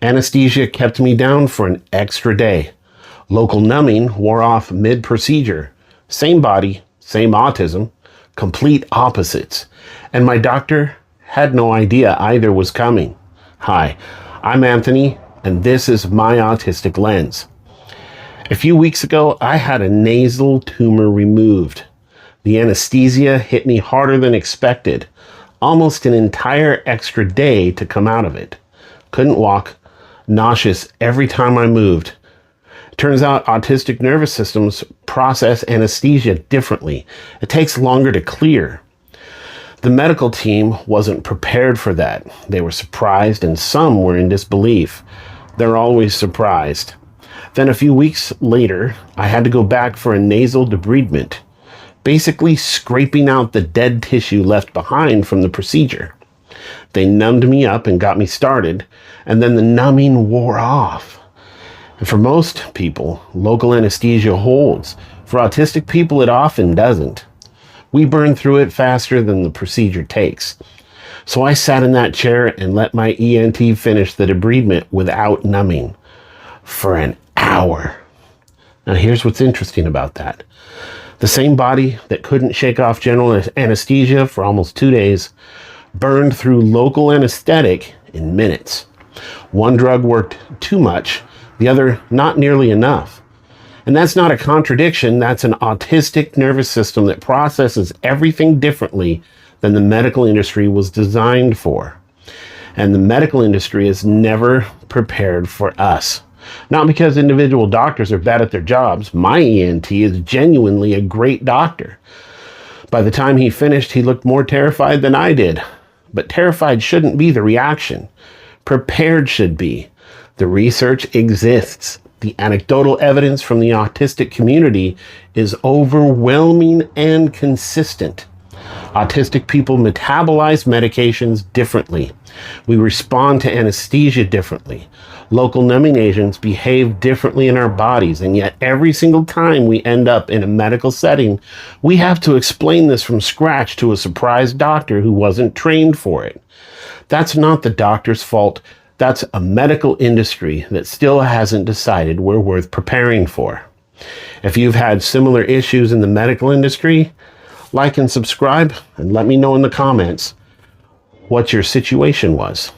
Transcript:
Anesthesia kept me down for an extra day. Local numbing wore off mid-procedure. Same body, same autism, complete opposites. And my doctor had no idea either was coming. Hi, I'm Anthony, and this is my autistic lens. A few weeks ago, I had a nasal tumor removed. The anesthesia hit me harder than expected. Almost an entire extra day to come out of it. Couldn't walk, nauseous every time I moved. Turns out autistic nervous systems process anesthesia differently. It takes longer to clear. The medical team wasn't prepared for that. They were surprised and some were in disbelief. They're always surprised. Then a few weeks later, I had to go back for a nasal debridement, basically scraping out the dead tissue left behind from the procedure. They numbed me up and got me started, and then the numbing wore off. And for most people, local anesthesia holds. For autistic people, it often doesn't. We burn through it faster than the procedure takes. So I sat in that chair and let my ENT finish the debridement without numbing for an hour. Now here's what's interesting about that. The same body that couldn't shake off general anesthesia for almost 2 days burned through local anesthetic in minutes. One drug worked too much, the other not nearly enough. And that's not a contradiction, that's an autistic nervous system that processes everything differently than the medical industry was designed for. And the medical industry is never prepared for us. Not because individual doctors are bad at their jobs. My ENT is genuinely a great doctor. By the time he finished, he looked more terrified than I did. But terrified shouldn't be the reaction. Prepared should be. The research exists. The anecdotal evidence from the autistic community is overwhelming and consistent. Autistic people metabolize medications differently. We respond to anesthesia differently. Local numbing agents behave differently in our bodies, and yet every single time we end up in a medical setting, we have to explain this from scratch to a surprised doctor who wasn't trained for it. That's not the doctor's fault. That's a medical industry that still hasn't decided we're worth preparing for. If you've had similar issues in the medical industry, like and subscribe and let me know in the comments what your situation was.